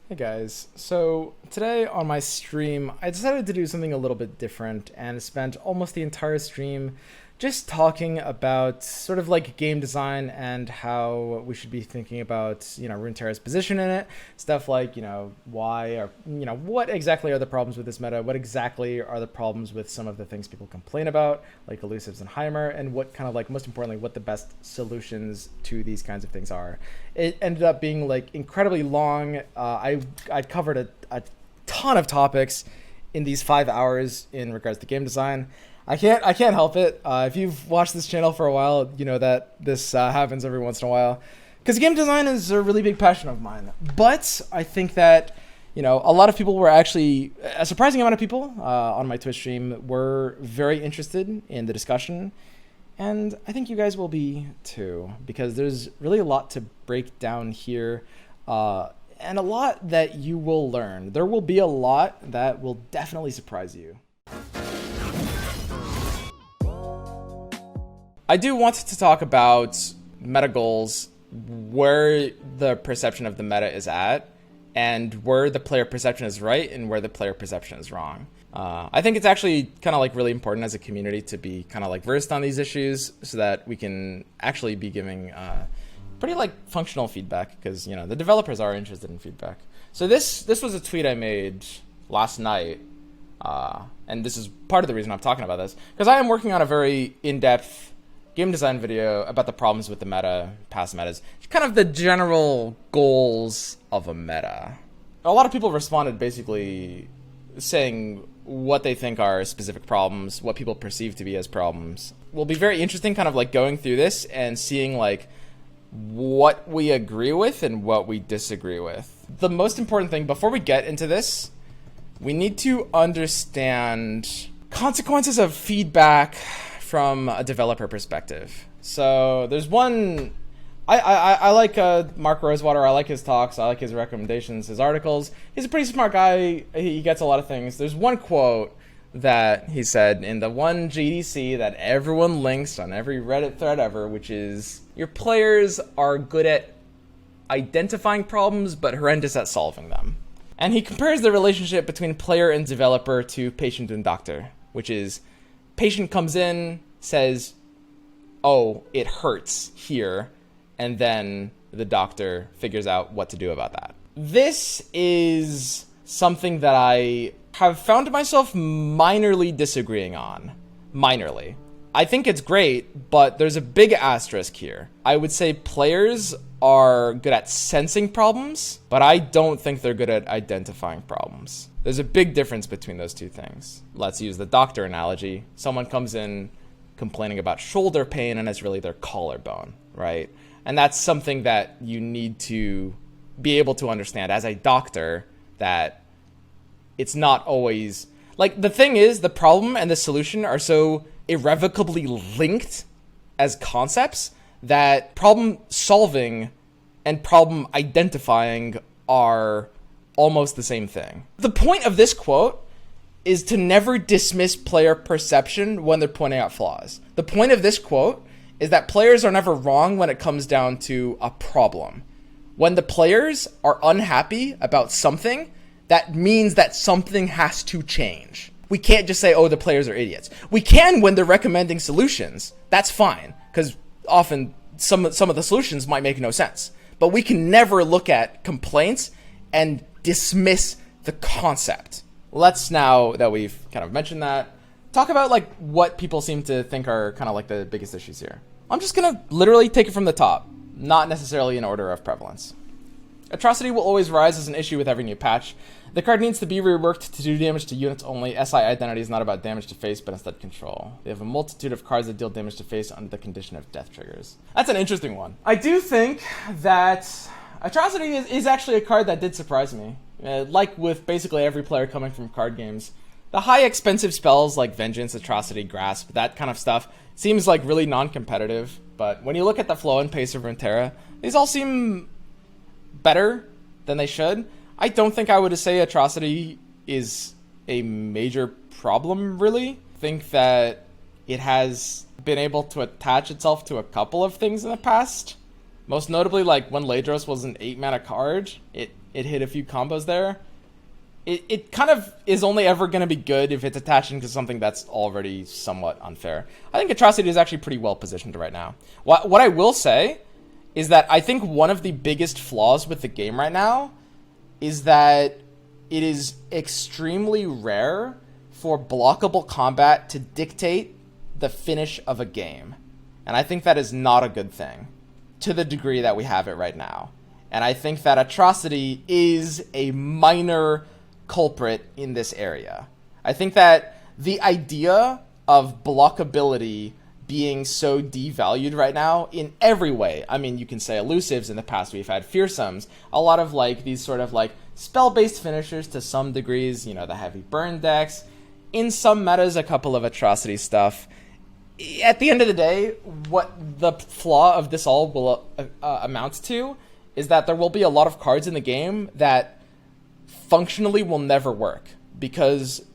Hey guys, so today on my stream I decided to do something a little bit different and spent almost the entire stream just talking about sort of like game design and how we should be thinking about, Runeterra's position in it. Stuff like, why or, what exactly are the problems with this meta? What exactly are the problems with some of the things people complain about, like elusives and Heimer, and what kind of like, most importantly, what the best solutions to these kinds of things are. It ended up being like incredibly long. I covered a ton of topics in these 5 hours in regards to game design. I can't help it. If you've watched this channel for a while, you know that this happens every once in a while. Because game design is a really big passion of mine. But I think that, a lot of people were actually, a surprising amount of people on my Twitch stream were very interested in the discussion. And I think you guys will be too, because there's really a lot to break down here. And a lot that you will learn. There will be a lot that will definitely surprise you. I do want to talk about meta goals, where the perception of the meta is at, and where the player perception is right and where the player perception is wrong. I think it's actually kind of like really important as a community to be kind of like versed on these issues so that we can actually be giving pretty like functional feedback, because the developers are interested in feedback. So this was a tweet I made last night, and this is part of the reason I'm talking about this, because I am working on a very in-depth game design video about the problems with the meta, past metas, kind of the general goals of a meta. A lot of people responded basically saying what they think are specific problems, what people perceive to be as problems. Will be very interesting kind of like going through this and seeing like what we agree with and what we disagree with. The most important thing before we get into this, we need to understand consequences of feedback from a developer perspective. So there's one, I like Mark Rosewater. I like his talks. I like his recommendations, his articles. He's a pretty smart guy. He gets a lot of things. There's one quote that he said in the one GDC that everyone links on every Reddit thread ever, which is, your players are good at identifying problems but horrendous at solving them. And he compares the relationship between player and developer to patient and doctor, which is, patient comes in, says, oh, it hurts here, and then the doctor figures out what to do about that. This is something that I have found myself minorly disagreeing on. Minorly. I think it's great, but there's a big asterisk here. I would say players are good at sensing problems, but I don't think they're good at identifying problems. There's a big difference between those two things. Let's use the doctor analogy. Someone comes in complaining about shoulder pain and it's really their collarbone, right? And that's something that you need to be able to understand as a doctor, that it's not always, like, the thing is, the problem and the solution are so irrevocably linked as concepts that problem solving and problem identifying are almost the same thing. The point of this quote is to never dismiss player perception when they're pointing out flaws. The point of this quote is that players are never wrong when it comes down to a problem. When the players are unhappy about something, that means that something has to change. We can't just say, oh, the players are idiots. We can when they're recommending solutions. That's fine, because often some of the solutions might make no sense. But we can never look at complaints and dismiss the concept. Let's, now that we've kind of mentioned that, talk about like what people seem to think are kind of like the biggest issues here. I'm just gonna literally take it from the top, not necessarily in order of prevalence. Atrocity will always rise as an issue with every new patch. The card needs to be reworked to do damage to units only. SI identity is not about damage to face, but instead control. They have a multitude of cards that deal damage to face under the condition of death triggers. That's an interesting one. I do think that Atrocity is actually a card that did surprise me. Like with basically every player coming from card games, the high expensive spells like Vengeance, Atrocity, Grasp, that kind of stuff seems like really non-competitive. But when you look at the flow and pace of Runeterra, these all seem better than they should. I don't think I would say Atrocity is a major problem, really. I think that it has been able to attach itself to a couple of things in the past. Most notably, like when Ladros was an 8-mana card, it it hit a few combos there. It kind of is only ever going to be good if it's attaching to something that's already somewhat unfair. I think Atrocity is actually pretty well positioned right now. What I will say is that I think one of the biggest flaws with the game right now is that it is extremely rare for blockable combat to dictate the finish of a game. And I think that is not a good thing to the degree that we have it right now. And I think that Atrocity is a minor culprit in this area. I think that the idea of blockability being so devalued right now in every way. I mean, you can say elusives. In the past we've had fearsomes, a lot of like these sort of like spell-based finishers to some degrees, you know, the heavy burn decks. In some metas, a couple of Atrocity stuff. At the end of the day, what the flaw of this all will amount to is that there will be a lot of cards in the game that functionally will never work because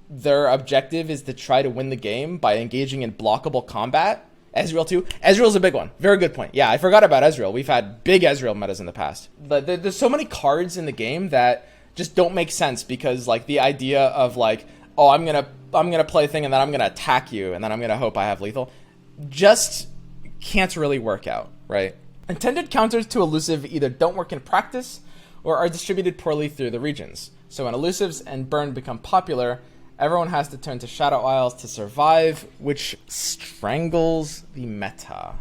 their objective is to try to win the game by engaging in blockable combat. Ezreal too. Ezreal's a big one. Very good point. Yeah, I forgot about Ezreal. We've had big Ezreal metas in the past. There's so many cards in the game that just don't make sense because like the idea of like, oh, I'm gonna play a thing and then I'm gonna attack you and then I'm gonna hope I have lethal, just can't really work out, right? Intended counters to elusive either don't work in practice or are distributed poorly through the regions. So when elusives and burn become popular, everyone has to turn to Shadow Isles to survive, which strangles the meta.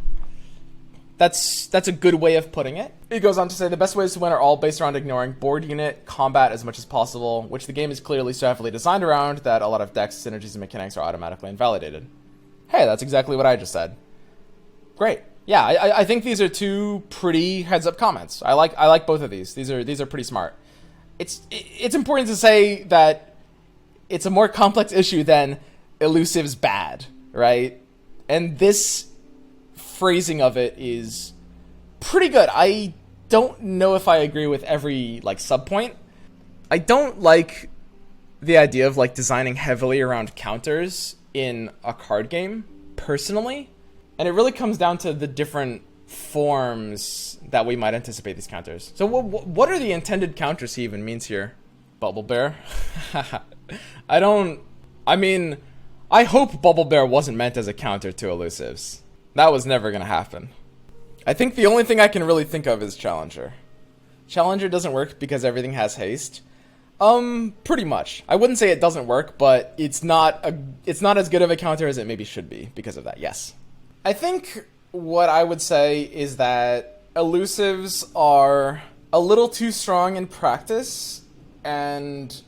That's a good way of putting it. It goes on to say the best ways to win are all based around ignoring board unit combat as much as possible, which the game is clearly so heavily designed around that a lot of decks, synergies, and mechanics are automatically invalidated. Hey, that's exactly what I just said. Great. Yeah, I think these are two pretty heads-up comments. I like both of these. These are pretty smart. It's important to say that it's a more complex issue than elusives bad, right? And this phrasing of it is pretty good. I don't know if I agree with every like subpoint. I don't like the idea of like designing heavily around counters in a card game personally. And it really comes down to the different forms that we might anticipate these counters. So what are the intended counters he even means here? Bubble Bear? I hope Bubble Bear wasn't meant as a counter to elusives. That was never going to happen. I think the only thing I can really think of is Challenger. Challenger doesn't work because everything has haste. Pretty much. I wouldn't say it doesn't work, but it's not as good of a counter as it maybe should be because of that, yes. I think what I would say is that elusives are a little too strong in practice, and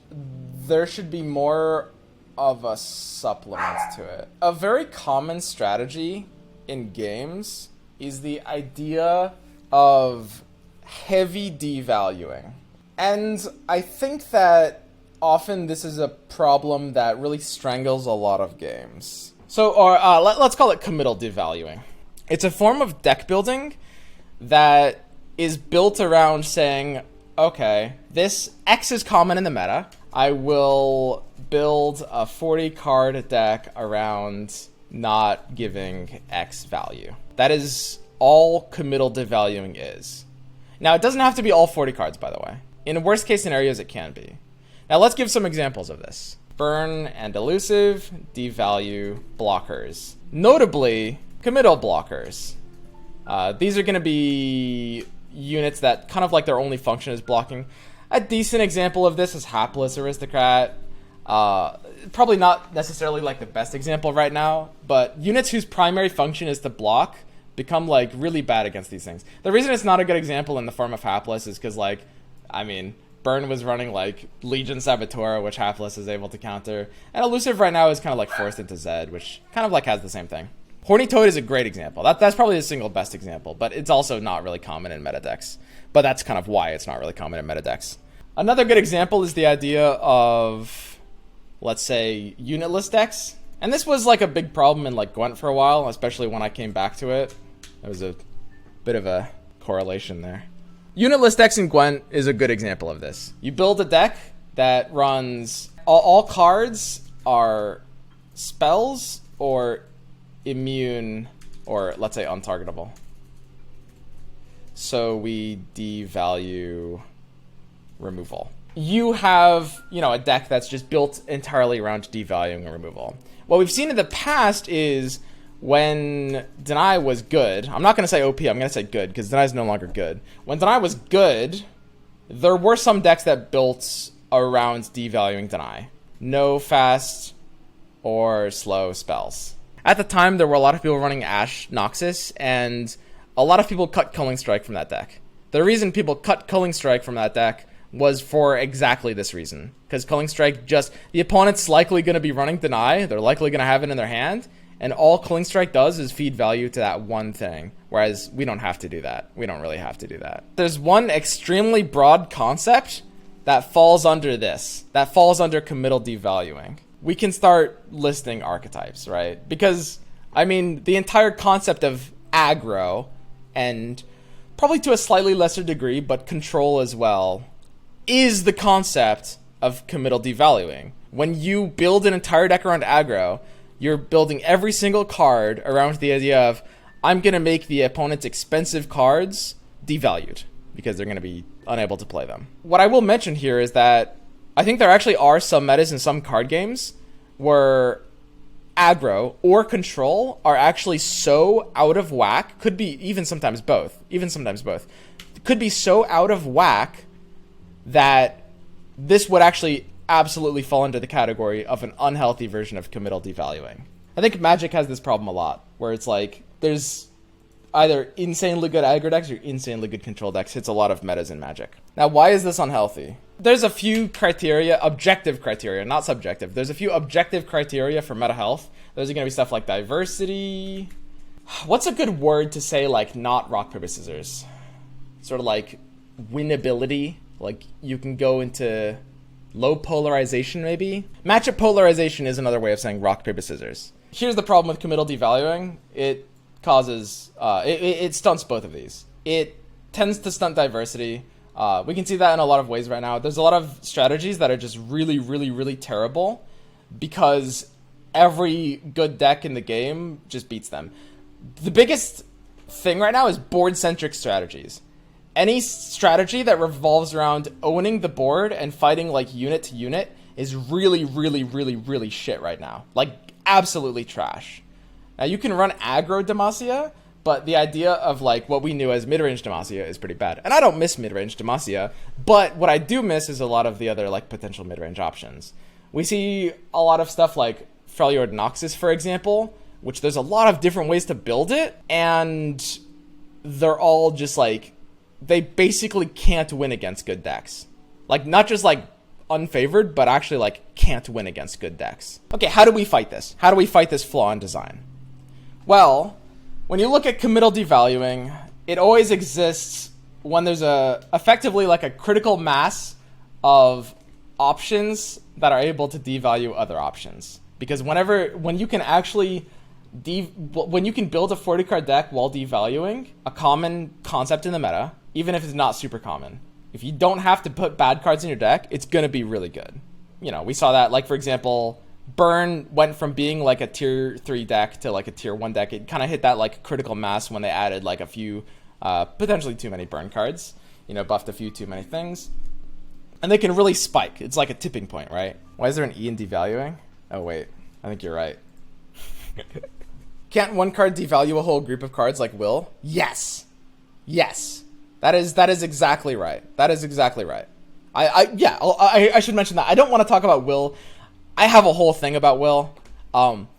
there should be more of a supplement to it. A very common strategy in games is the idea of heavy devaluing. And I think that often this is a problem that really strangles a lot of games. So, let's call it committal devaluing. It's a form of deck building that is built around saying, okay, this X is common in the meta. I will build a 40 card deck around not giving X value. That is all committal devaluing is. Now, it doesn't have to be all 40 cards, by the way. In worst case scenarios, it can be. Now, let's give some examples of this. Burn and elusive devalue blockers. Notably, committal blockers. These are going to be units that kind of like their only function is blocking. A decent example of this is Hapless Aristocrat. Probably not necessarily like the best example right now, but units whose primary function is to block become like really bad against these things. The reason it's not a good example in the form of Hapless is because like, Burn was running like Legion Saboteur, which Hapless is able to counter. And Elusive right now is kind of like forced into Zed, which kind of like has the same thing. Horny Toad is a great example. That's probably the single best example, but it's also not really common in meta decks. But that's kind of why it's not really common in meta decks. Another good example is the idea of, let's say, unitless decks. And this was like a big problem in like Gwent for a while, especially when I came back to it. There was a bit of a correlation there. Unitless decks in Gwent is a good example of this. You build a deck that runs all cards are spells or immune or let's say untargetable. So we devalue removal. You have, you know, a deck that's just built entirely around devaluing and removal. What we've seen in the past is when Deny was good, I'm not going to say OP, I'm going to say good, because Deny is no longer good. When Deny was good, there were some decks that built around devaluing Deny. No fast or slow spells. At the time, there were a lot of people running Ash Noxus, and a lot of people cut Culling Strike from that deck. The reason people cut Culling Strike from that deck was for exactly this reason. Because Culling Strike the opponent's likely going to be running Deny, they're likely going to have it in their hand, and all Culling Strike does is feed value to that one thing. Whereas we don't have to do that. We don't really have to do that. There's one extremely broad concept that falls under this. That falls under committal devaluing. We can start listing archetypes, right? Because, I mean, the entire concept of aggro, and probably to a slightly lesser degree, but control as well, is the concept of committal devaluing. When you build an entire deck around aggro, you're building every single card around the idea of, I'm going to make the opponent's expensive cards devalued, because they're going to be unable to play them. What I will mention here is that I think there actually are some metas in some card games where aggro or control are actually so out of whack, could be even sometimes both, could be so out of whack that this would actually absolutely fall under the category of an unhealthy version of committal devaluing. I think Magic has this problem a lot, where it's like, there's either insanely good aggro decks or insanely good control decks. It's a lot of metas in Magic. Now, why is this unhealthy? There's a few criteria, objective criteria, not subjective. There's a few objective criteria for meta health. Those are going to be stuff like diversity. What's a good word to say, like, not rock, paper, scissors? Sort of like winnability. Like, you can go into low polarization, maybe? Matchup polarization is another way of saying rock, paper, scissors. Here's the problem with committal devaluing. It causes, it stunts both of these. It tends to stunt diversity. We can see that in a lot of ways right now. There's a lot of strategies that are just really, really, really terrible because every good deck in the game just beats them. The biggest thing right now is board-centric strategies. Any strategy that revolves around owning the board and fighting like unit to unit is really, really, really, really shit right now. Like, absolutely trash. Now, you can run aggro Demacia, but the idea of like what we knew as mid-range Demacia is pretty bad. And I don't miss mid-range Demacia, but what I do miss is a lot of the other like potential mid-range options. We see a lot of stuff like Freljord Noxus, for example, which there's a lot of different ways to build it, and they're all just like, they basically can't win against good decks. Like, not just like unfavored, but actually like can't win against good decks. Okay, how do we fight this? How do we fight this flaw in design? Well, when you look at committal devaluing, it always exists when there's effectively like a critical mass of options that are able to devalue other options. Because when you can actually when you can build a 40 card deck while devaluing, a common concept in the meta, even if it's not super common, if you don't have to put bad cards in your deck, it's going to be really good. You know, we saw that, like, for example, Burn went from being like a tier 3 deck to like a tier 1 deck. It kind of hit that like critical mass when they added like a few potentially too many burn cards, you know, buffed a few too many things. And they can really spike. It's like a tipping point, right? Why is there an E in devaluing? Oh, wait. I think you're right. Can't one card devalue a whole group of cards like Will? Yes. Yes. That is exactly right. That is exactly right. I should mention that. I don't want to talk about Will. I have a whole thing about Will.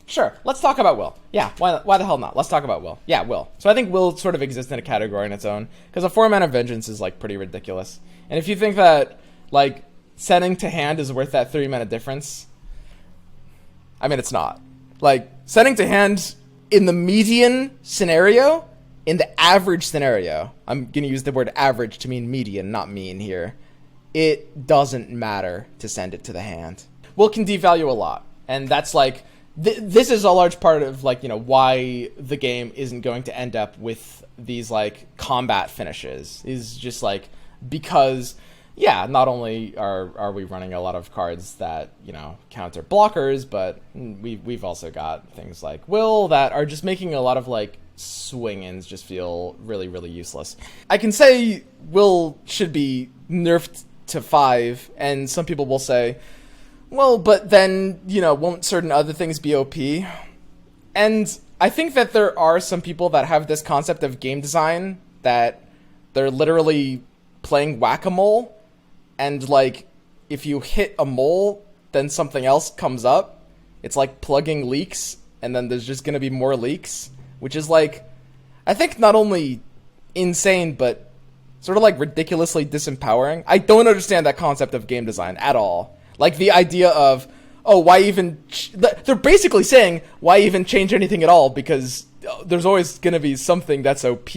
Sure, let's talk about Will. Yeah, why the hell not? Let's talk about Will. Yeah, Will. So I think Will sort of exists in a category in its own, because a 4-mana Vengeance is like pretty ridiculous. And if you think that like sending to hand is worth that 3-mana difference, I mean, it's not. Like, sending to hand in the median scenario, in the average scenario, I'm going to use the word average to mean median, not mean here, it doesn't matter to send it to the hand. Will can devalue a lot, and that's like, this is a large part of like, you know, why the game isn't going to end up with these like combat finishes, is just like, because yeah, not only are we running a lot of cards that, you know, counter blockers, but we've also got things like Will that are just making a lot of like swing-ins just feel really, really useless. I can say Will should be nerfed to 5, and some people will say, well, but then, you know, won't certain other things be OP? And I think that there are some people that have this concept of game design that they're literally playing whack-a-mole, and like if you hit a mole, then something else comes up. It's like plugging leaks, and then there's just going to be more leaks, which is like, I think not only insane, but sort of like ridiculously disempowering. I don't understand that concept of game design at all. Like the idea of, oh, why even... They're basically saying, why even change anything at all? Because there's always going to be something that's OP.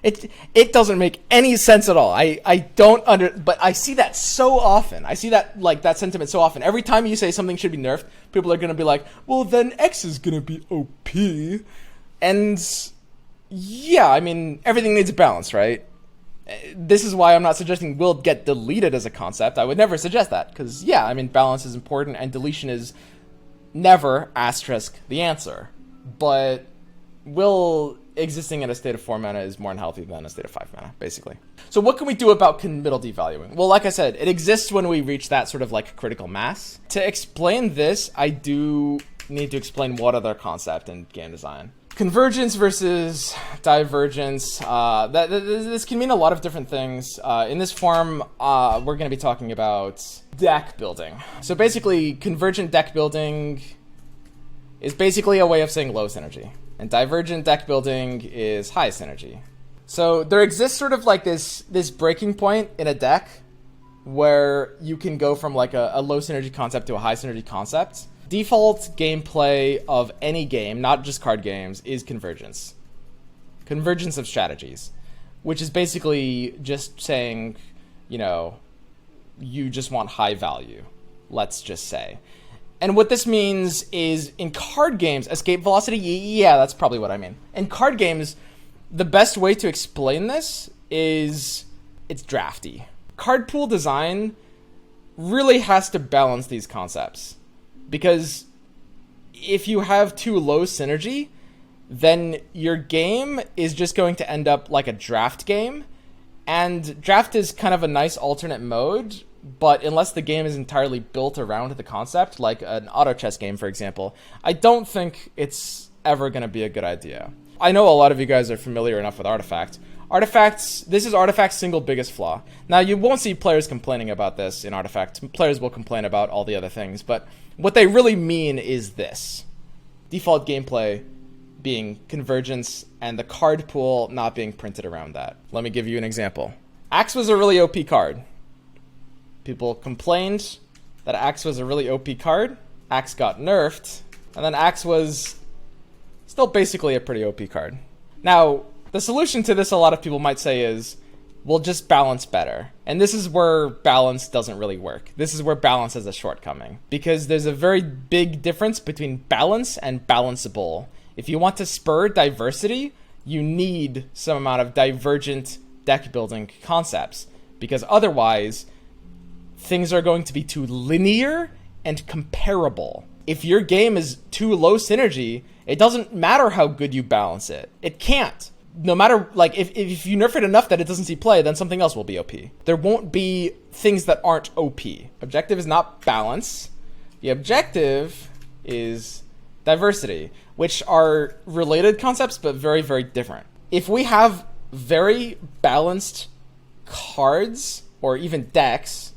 It doesn't make any sense at all. I don't but I see that so often. I see that, like, that sentiment so often. Every time you say something should be nerfed, people are going to be like, well, then X is going to be OP. And yeah, I mean, everything needs a balance, right? This is why I'm not suggesting will get deleted as a concept. I would never suggest that, because yeah, I mean, balance is important, and deletion is never asterisk the answer. But will existing in a state of 4 mana is more unhealthy than a state of 5 mana, basically. So what can we do about committal devaluing? Well, like I said, it exists when we reach that sort of like critical mass. To explain this, I do need to explain one other concept in game design. Convergence versus divergence. This can mean a lot of different things. In this form, we're going to be talking about deck building. So basically, convergent deck building is basically a way of saying low synergy, and divergent deck building is high synergy. So there exists sort of like this breaking point in a deck where you can go from like a low synergy concept to a high synergy concept. Default gameplay of any game, not just card games, is convergence. Convergence of strategies, which is basically just saying, you know, you just want high value, let's just say. And what this means is in card games, escape velocity, yeah, that's probably what I mean. In card games, the best way to explain this is it's drafty. Card pool design really has to balance these concepts. Because if you have too low synergy, then your game is just going to end up like a draft game. And draft is kind of a nice alternate mode, but unless the game is entirely built around the concept, like an auto chess game, for example, I don't think it's ever going to be a good idea. I know a lot of you guys are familiar enough with Artifact. This is Artifact's single biggest flaw. Now, you won't see players complaining about this in Artifact. Players will complain about all the other things, but what they really mean is this. Default gameplay being convergence and the card pool not being printed around that. Let me give you an example. Axe was a really OP card. People complained that Axe was a really OP card. Axe got nerfed, and then Axe was still basically a pretty OP card. Now, the solution to this, a lot of people might say, is we'll just balance better. And this is where balance doesn't really work. This is where balance has a shortcoming. Because there's a very big difference between balance and balanceable. If you want to spur diversity, you need some amount of divergent deck building concepts. Because otherwise, things are going to be too linear and comparable. If your game is too low synergy, it doesn't matter how good you balance it. It can't. No matter, like, if you nerf it enough that it doesn't see play, then something else will be OP. There won't be things that aren't OP. Objective is not balance. The objective is diversity, which are related concepts, but very, very different. If we have very balanced cards, or even decks,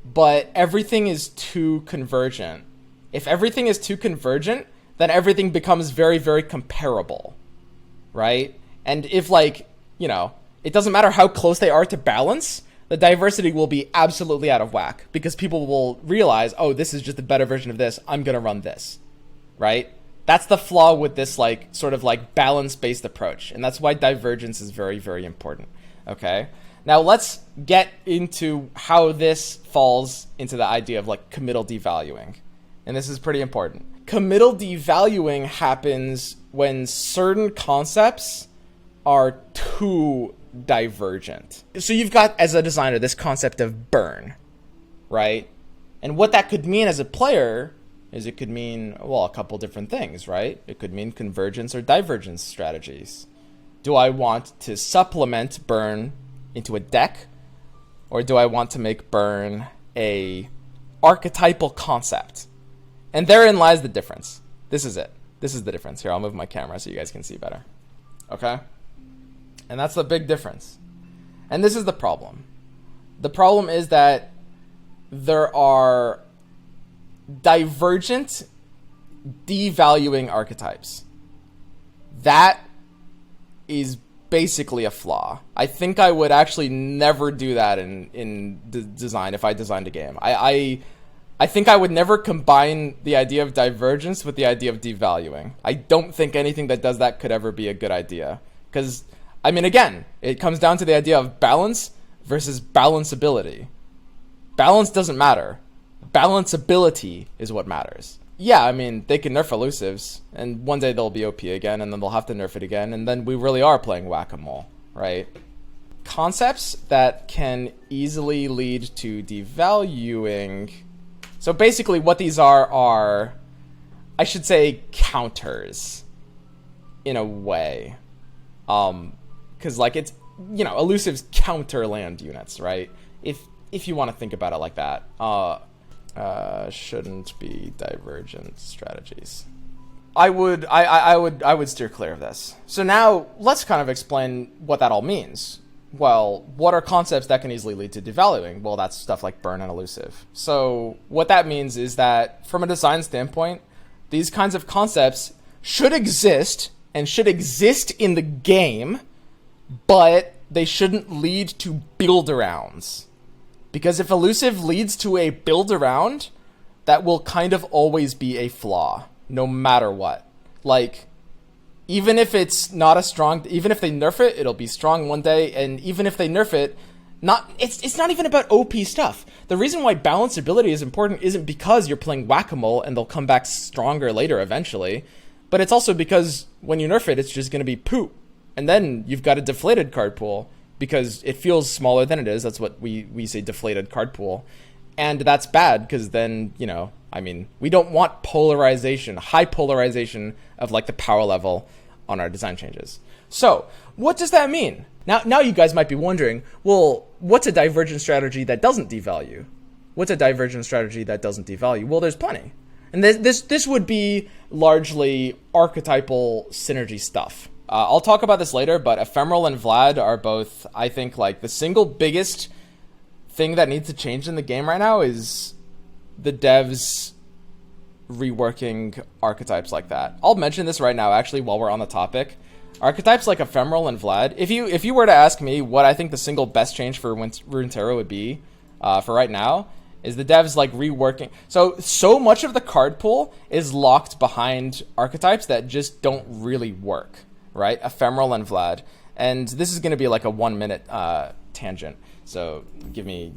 but everything is too convergent. If everything is too convergent, then everything becomes very, very comparable. Right? And if, like, you know, it doesn't matter how close they are to balance, the diversity will be absolutely out of whack because people will realize, oh, this is just a better version of this. I'm going to run this. Right? That's the flaw with this, like, sort of like balance-based approach. And that's why divergence is very, very important. Okay? Now let's get into how this falls into the idea of, like, committal devaluing. And this is pretty important. Committal devaluing happens when certain concepts are too divergent. So you've got, as a designer, this concept of burn, right? And what that could mean as a player is it could mean, well, a couple different things, right? It could mean convergence or divergence strategies. Do I want to supplement burn into a deck, or do I want to make burn a archetypal concept? And therein lies the difference. This is it. This is the difference. Here, I'll move my camera so you guys can see better. Okay? And that's the big difference. And this is the problem. The problem is that there are divergent devaluing archetypes. That is basically a flaw. I think I would actually never do that in design if I designed a game. I think I would never combine the idea of divergence with the idea of devaluing. I don't think anything that does that could ever be a good idea. Because, I mean, again, it comes down to the idea of balance versus balanceability. Balance doesn't matter. Balanceability is what matters. Yeah, I mean, they can nerf elusives, and one day they'll be OP again, and then they'll have to nerf it again, and then we really are playing whack-a-mole, right? Concepts that can easily lead to devaluing. So basically what these are, I should say, counters, in a way. Because, like, it's, you know, elusives counter land units, right? If you want to think about it like that. Shouldn't be divergent strategies. I would steer clear of this. So now let's kind of explain what that all means. Well, what are concepts that can easily lead to devaluing? Well, that's stuff like burn and elusive. So what that means is that from a design standpoint, these kinds of concepts should exist and should exist in the game, but they shouldn't lead to build-arounds. Because if elusive leads to a build-around, that will kind of always be a flaw, no matter what. Like, even if it's not a strong, even if they nerf it, it'll be strong one day, and even if they nerf it, it's not even about OP stuff. The reason why balanceability is important isn't because you're playing whack-a-mole and they'll come back stronger later eventually, but it's also because when you nerf it, it's just going to be poop. And then you've got a deflated card pool, because it feels smaller than it is. That's what we say, deflated card pool. And that's bad, because then, you know, I mean, we don't want polarization, high polarization of like the power level on our design changes. So what does that mean? Now you guys might be wondering, well, what's a divergent strategy that doesn't devalue? What's a divergent strategy that doesn't devalue? Well, there's plenty. And this would be largely archetypal synergy stuff. I'll talk about this later, but Ephemeral and Vlad are both, I think, like the single biggest thing that needs to change in the game right now is the devs reworking archetypes like that. I'll mention this right now, actually, while we're on the topic. Archetypes like Ephemeral and Vlad, if you were to ask me what I think the single best change for Runeterra would be for right now, is the devs like reworking. So much of the card pool is locked behind archetypes that just don't really work, right? Ephemeral and Vlad. And this is going to be like a 1 minute tangent. So give me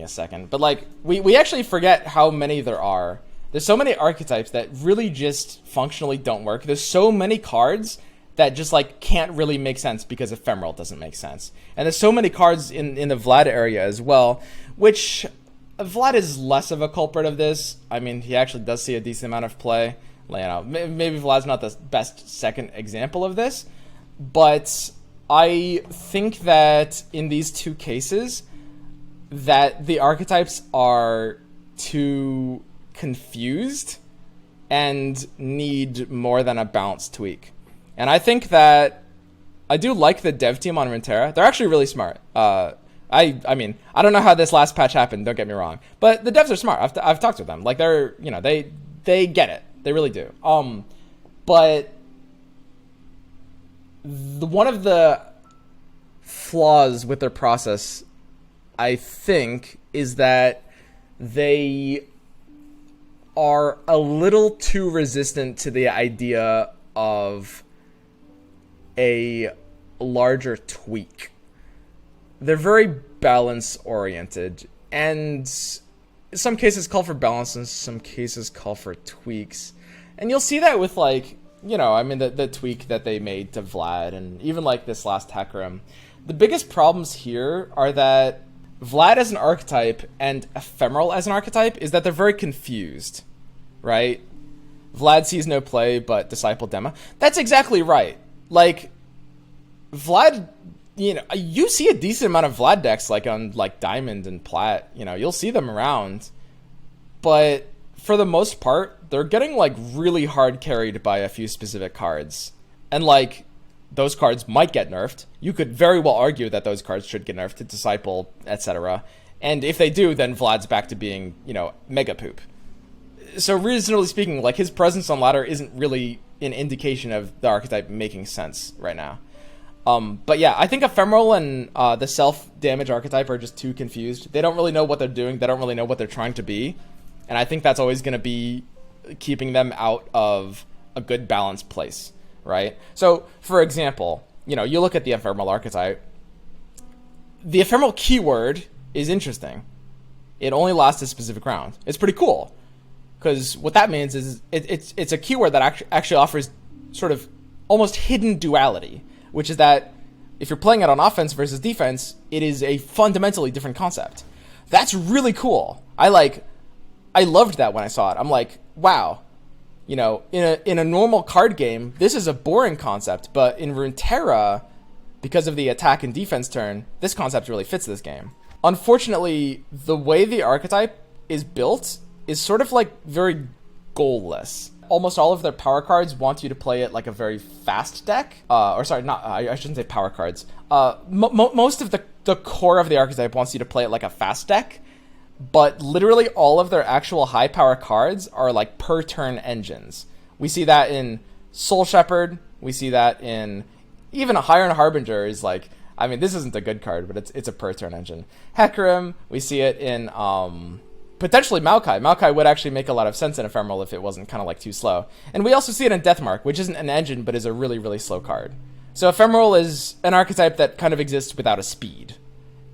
a second. But like we actually forget how many there are. There's so many archetypes that really just functionally don't work. There's so many cards that just like can't really make sense because Ephemeral doesn't make sense. And there's so many cards in the Vlad area as well, which Vlad is less of a culprit of this. I mean, he actually does see a decent amount of play. You know, maybe Vlad's not the best second example of this, but I think that in these two cases, that the archetypes are too confused and need more than a balance tweak. And I think that I do like the dev team on Runeterra. They're actually really smart. I mean, I don't know how this last patch happened, don't get me wrong, but the devs are smart. I've talked with them. Like, they're, you know, they get it. They really do. But one of the flaws with their process, I think, is that they are a little too resistant to the idea of a larger tweak. They're very balance oriented, and in some cases call for balance, and some cases call for tweaks. And you'll see that with, like, you know, I mean, the tweak that they made to Vlad, and even like this last Hecarim. The biggest problems here are that Vlad as an archetype and Ephemeral as an archetype is that they're very confused, right? Vlad sees no play, but Disciple Demo. That's exactly right. Like, Vlad you know, you see a decent amount of Vlad decks like on like Diamond and Plat. You know, you'll see them around, but for the most part, they're getting like really hard carried by a few specific cards, and like those cards might get nerfed. You could very well argue that those cards should get nerfed to Disciple, etc. And if they do, then Vlad's back to being, you know, mega poop. So reasonably speaking, like his presence on ladder isn't really an indication of the archetype making sense right now. But yeah, I think Ephemeral and the self-damage archetype are just too confused. They don't really know what they're doing. They don't really know what they're trying to be. And I think that's always going to be keeping them out of a good balanced place, right? So, for example, you know, you look at the Ephemeral archetype. The Ephemeral keyword is interesting. It only lasts a specific round. It's pretty cool. Because what that means is it's a keyword that actually offers sort of almost hidden duality, which is that if you're playing it on offense versus defense, it is a fundamentally different concept. That's really cool. I loved that when I saw it. I'm like, wow, you know, in a normal card game, this is a boring concept, but in Runeterra, because of the attack and defense turn, this concept really fits this game. Unfortunately, the way the archetype is built is sort of like very goalless. Almost all of their power cards want you to play it like a very fast deck. Or sorry, not I shouldn't say power cards. Most of the core of the archetype wants you to play it like a fast deck, but literally all of their actual high power cards are like per turn engines. We see that in Soul Shepherd. We see that in even a Higher and Harbinger is like, I mean, this isn't a good card, but it's a per turn engine. Hecarim, we see it in potentially Maokai. Maokai would actually make a lot of sense in Ephemeral if it wasn't kind of like too slow. And we also see it in Deathmark, which isn't an engine, but is a really, really slow card. So Ephemeral is an archetype that kind of exists without a speed.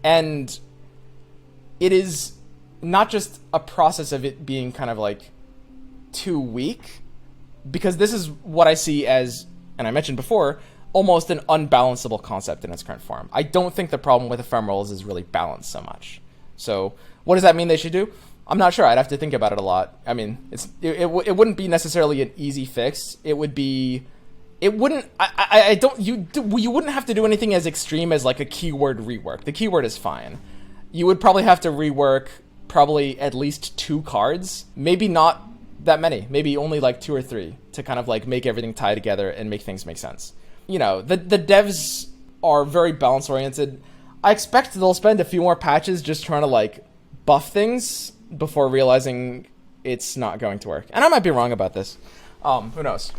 And it is not just a process of it being kind of like too weak, because this is what I see as, and I mentioned before, almost an unbalanceable concept in its current form. I don't think the problem with Ephemerals is really balanced so much. So what does that mean they should do? I'm not sure. I'd have to think about it a lot. I mean, it wouldn't be necessarily an easy fix. You wouldn't have to do anything as extreme as like a keyword rework. The keyword is fine. You would probably have to rework probably at least 2 cards, maybe not that many, maybe only like 2 or 3 to kind of like make everything tie together and make things make sense. You know, the devs are very balance oriented. I expect they'll spend a few more patches just trying to like buff things before realizing it's not going to work. And I might be wrong about this. Who knows?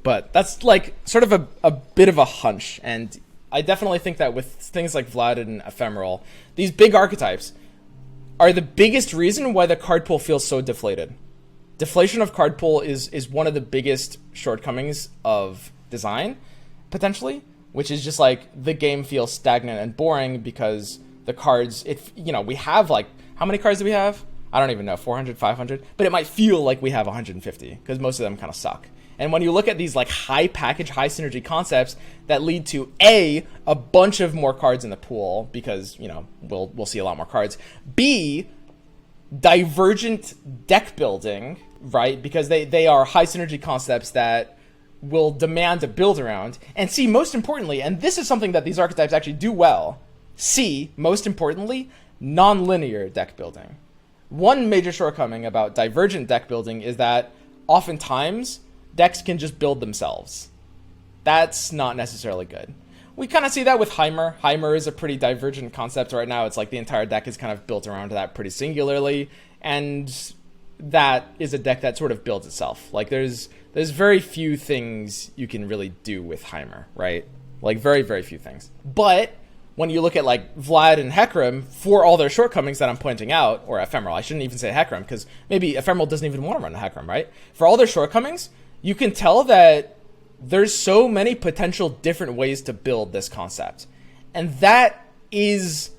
But that's like sort of a bit of a hunch. And I definitely think that with things like Vlad and Ephemeral, these big archetypes are the biggest reason why the card pool feels so deflated. Deflation of card pool is one of the biggest shortcomings of design, potentially, which is just like the game feels stagnant and boring because the cards, we have like, how many cards do we have? I don't even know, 400, 500, but it might feel like we have 150 because most of them kind of suck. And when you look at these like high package, high synergy concepts that lead to a bunch of more cards in the pool because, you know, we'll see a lot more cards. B, divergent deck building, right? Because they are high synergy concepts that will demand a build around. And C, most importantly, and this is something that these archetypes actually do well, C, most importantly, non-linear deck building. One major shortcoming about divergent deck building is that oftentimes decks can just build themselves. That's not necessarily good. We kind of see that with Heimer. Heimer is a pretty divergent concept right now. It's like the entire deck is kind of built around that pretty singularly, and that is a deck that sort of builds itself. Like there's very few things you can really do with Heimer, right? Like very, very few things. But when you look at like Vlad and Hecarim, for all their shortcomings that I'm pointing out, or Ephemeral, I shouldn't even say Hecarim, because maybe Ephemeral doesn't even want to run a Hecarim, right? For all their shortcomings, you can tell that there's so many potential different ways to build this concept. And that is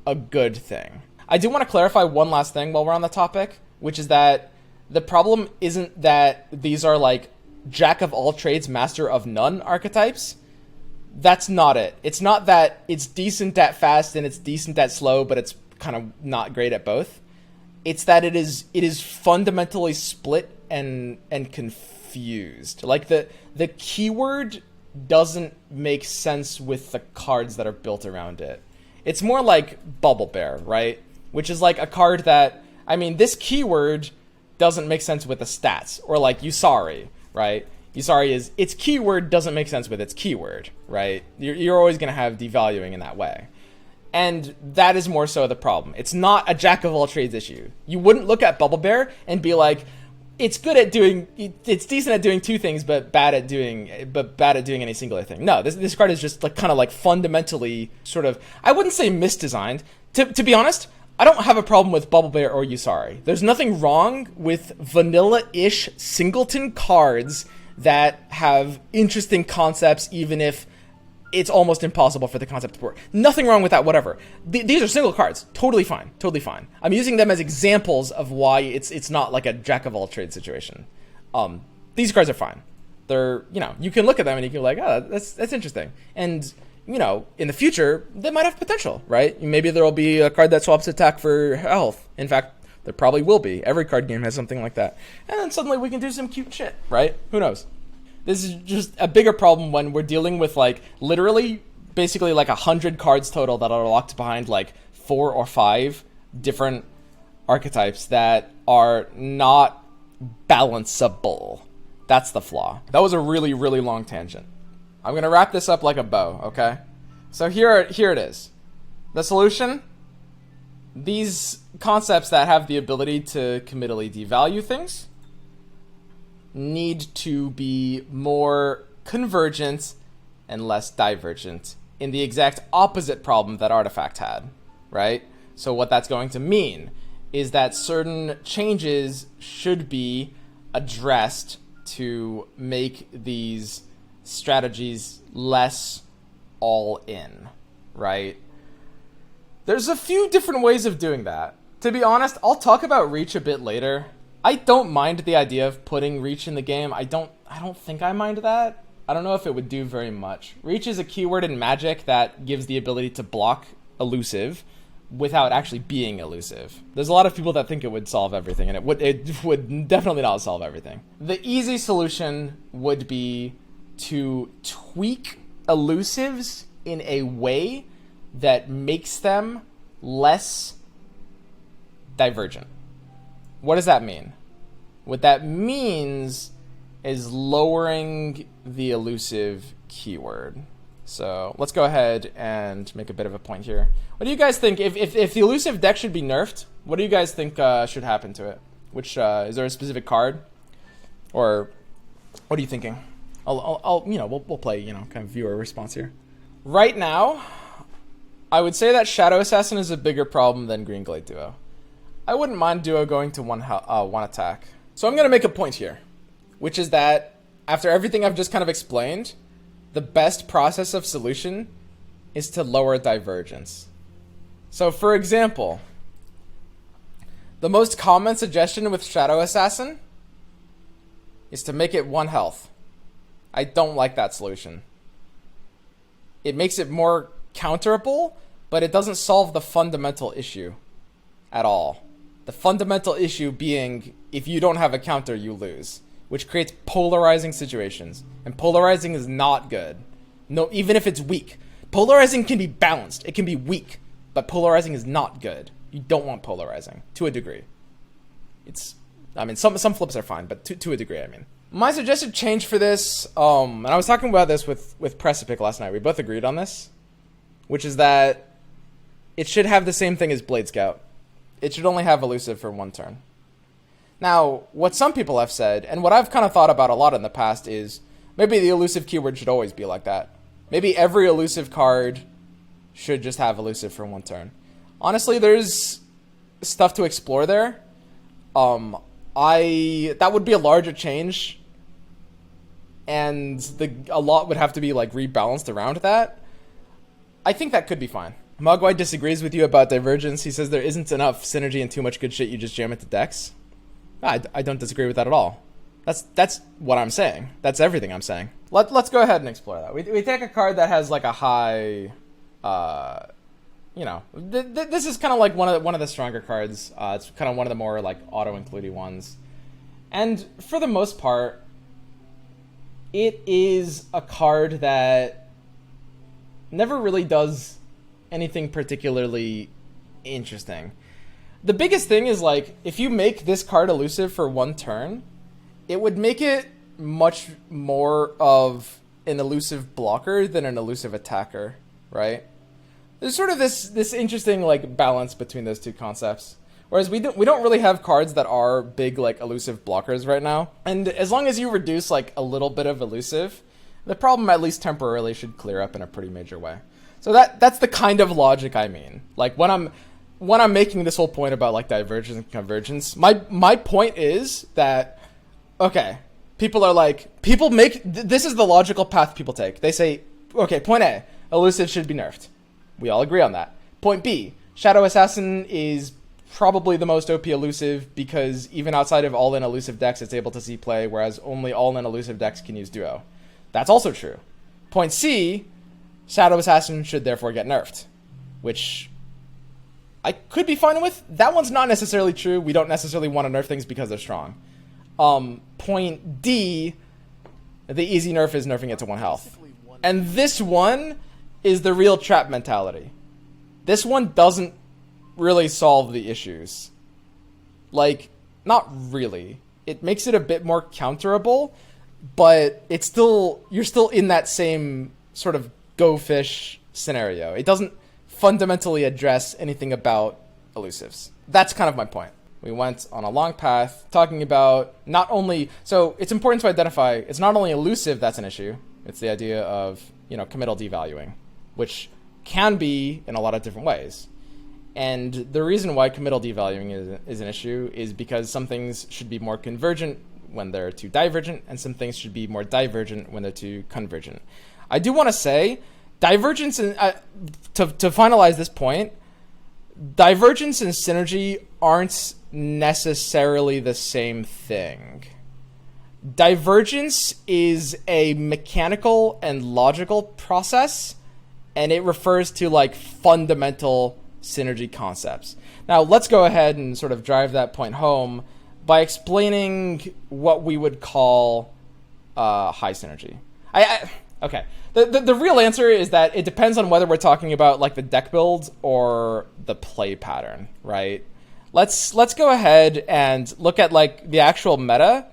a good thing. I do want to clarify one last thing while we're on the topic, which is that the problem isn't that these are like jack of all trades, master of none archetypes. That's not it. It's not that it's decent at fast and it's decent at slow, but it's kind of not great at both. It's that it is fundamentally split and confused. Like the keyword doesn't make sense with the cards that are built around it. It's more like Bubble Bear, right? Which is like a card that, I mean, this keyword doesn't make sense with the stats. Or like Usari, right? Usari is, its keyword doesn't make sense with its keyword, right? You're always going to have devaluing in that way. And that is more so the problem. It's not a jack of all trades issue. You wouldn't look at Bubble Bear and be like, it's good at doing, it's decent at doing two things, but bad at doing any singular thing. No, this card is just like kind of like fundamentally sort of, I wouldn't say misdesigned. To be honest, I don't have a problem with Bubble Bear or Usari. There's nothing wrong with vanilla-ish singleton cards that have interesting concepts, even if it's almost impossible for the concept to work. Nothing wrong with that, whatever. These are single cards. Totally fine. Totally fine. I'm using them as examples of why it's not like a jack-of-all-trades situation. These cards are fine. They're, you know, you can look at them and you can be like, oh, that's interesting. And, you know, in the future, they might have potential, right? Maybe there will be a card that swaps attack for health. In fact, there probably will be. Every card game has something like that. And then suddenly we can do some cute shit, right? Who knows? This is just a bigger problem when we're dealing with like literally basically like 100 cards total that are locked behind like 4 or 5 different archetypes that are not balanceable. That's the flaw. That was a really, really long tangent. I'm going to wrap this up like a bow, okay? So here it is. The solution, these concepts that have the ability to committally devalue things need to be more convergent and less divergent in the exact opposite problem that Artifact had, right? So what that's going to mean is that certain changes should be addressed to make these strategies less all in, right? There's a few different ways of doing that. To be honest, I'll talk about Reach a bit later. I don't mind the idea of putting Reach in the game. I don't think I mind that. I don't know if it would do very much. Reach is a keyword in Magic that gives the ability to block elusive without actually being elusive. There's a lot of people that think it would solve everything, and it would definitely not solve everything. The easy solution would be to tweak elusives in a way that makes them less divergent. What does that mean? What that means is lowering the elusive keyword. So let's go ahead and make a bit of a point here. What do you guys think? If the elusive deck should be nerfed, what do you guys think should happen to it? Which is there a specific card, or what are you thinking? I'll we'll play kind of viewer response here. Right now, I would say that Shadow Assassin is a bigger problem than Green Glade Duo. I wouldn't mind Duo going to one attack. So I'm going to make a point here, which is that after everything I've just kind of explained, the best process of solution is to lower divergence. So for example, the most common suggestion with Shadow Assassin is to make it 1 health. I don't like that solution. It makes it more counterable, but it doesn't solve the fundamental issue at all. The fundamental issue being, if you don't have a counter, you lose, which creates polarizing situations. And polarizing is not good. No, even if it's weak. Polarizing can be balanced. It can be weak, but polarizing is not good. You don't want polarizing, to a degree. Some flips are fine, but to a degree, I mean. My suggested change for this, and I was talking about this with Precipic last night. We both agreed on this, which is that it should have the same thing as Blade Scout. It should only have elusive for 1 turn. Now, what some people have said, and what I've kind of thought about a lot in the past, is maybe the elusive keyword should always be like that. Maybe every elusive card should just have elusive for 1 turn. Honestly, there's stuff to explore there. That would be a larger change, and a lot would have to be like rebalanced around that. I think that could be fine. Mogwai disagrees with you about Divergence. He says there isn't enough synergy and too much good shit, you just jam it to decks. I don't disagree with that at all. That's what I'm saying. That's everything I'm saying. Let's go ahead and explore that. We take a card that has like a high, this is kind of like one of the stronger cards. It's kind of one of the more like auto-included ones. And for the most part, it is a card that never really does anything particularly interesting. The biggest thing is, like, if you make this card elusive for one turn, it would make it much more of an elusive blocker than an elusive attacker, right? There's sort of this interesting, like, balance between those two concepts. Whereas we don't really have cards that are big, like, elusive blockers right now. And as long as you reduce, like, a little bit of elusive, the problem, at least temporarily, should clear up in a pretty major way. So that's the kind of logic I mean. Like, when I'm making this whole point about, like, divergence and convergence, my point is that, okay, people are like, this is the logical path people take. They say, okay, point A, elusive should be nerfed. We all agree on that. Point B, Shadow Assassin is probably the most OP elusive because even outside of all-in elusive decks, it's able to see play, whereas only all-in elusive decks can use Duo. That's also true. Point C, Shadow Assassin should therefore get nerfed, which I could be fine with. That one's not necessarily true. We don't necessarily want to nerf things because they're strong. Point D, the easy nerf is nerfing it to 1 health. And this one is the real trap mentality. This one doesn't really solve the issues. Like, not really. It makes it a bit more counterable, but you're still in that same sort of go fish scenario. It doesn't fundamentally address anything about elusives. That's kind of my point. We went on a long path talking about not only, so it's important to identify, it's not only elusive that's an issue, it's the idea of, committal devaluing, which can be in a lot of different ways. And the reason why committal devaluing is an issue is because some things should be more convergent when they're too divergent, and some things should be more divergent when they're too convergent. I do want to say, divergence, and to finalize this point, divergence and synergy aren't necessarily the same thing. Divergence is a mechanical and logical process, and it refers to, like, fundamental synergy concepts. Now, let's go ahead and sort of drive that point home by explaining what we would call high synergy. Okay. The real answer is that it depends on whether we're talking about, like, the deck build or the play pattern, right? Let's go ahead and look at, like, the actual meta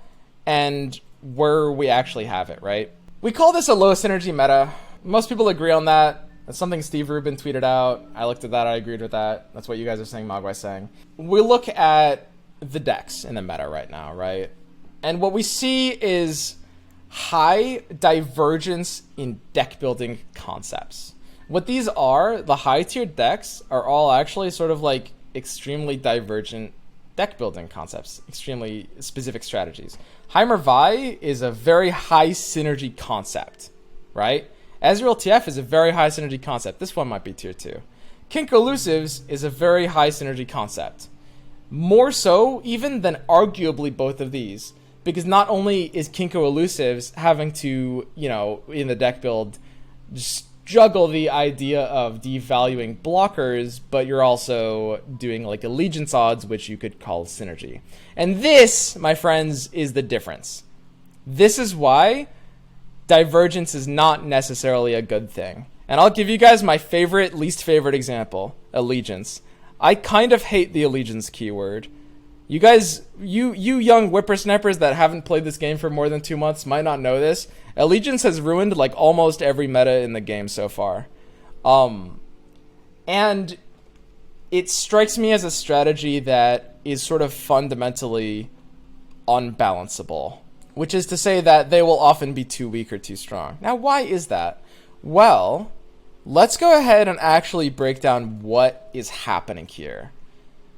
and where we actually have it, right? We call this a low synergy meta. Most people agree on that. That's something Steve Rubin tweeted out. I looked at that. I agreed with that. That's what you guys are saying, Mogwai's saying. We look at the decks in the meta right now, right? And what we see is high divergence in deck building concepts. What these are, the high tiered decks, are all actually sort of like extremely divergent deck building concepts, extremely specific strategies. Heimer Vi is a very high synergy concept, right? Ezreal TF is a very high synergy concept. This one might be tier 2. Kinko Elusives is a very high synergy concept. More so even than arguably both of these. Because not only is Kinko Elusives having to, in the deck build, just juggle the idea of devaluing blockers, but you're also doing, like, allegiance odds, which you could call synergy. And this, my friends, is the difference. This is why divergence is not necessarily a good thing. And I'll give you guys my least favorite example, allegiance. I kind of hate the allegiance keyword. You guys, you young whippersnappers that haven't played this game for more than 2 months might not know this. Allegiance has ruined, like, almost every meta in the game so far. And it strikes me as a strategy that is sort of fundamentally unbalanceable. Which is to say that they will often be too weak or too strong. Now, why is that? Well, let's go ahead and actually break down what is happening here.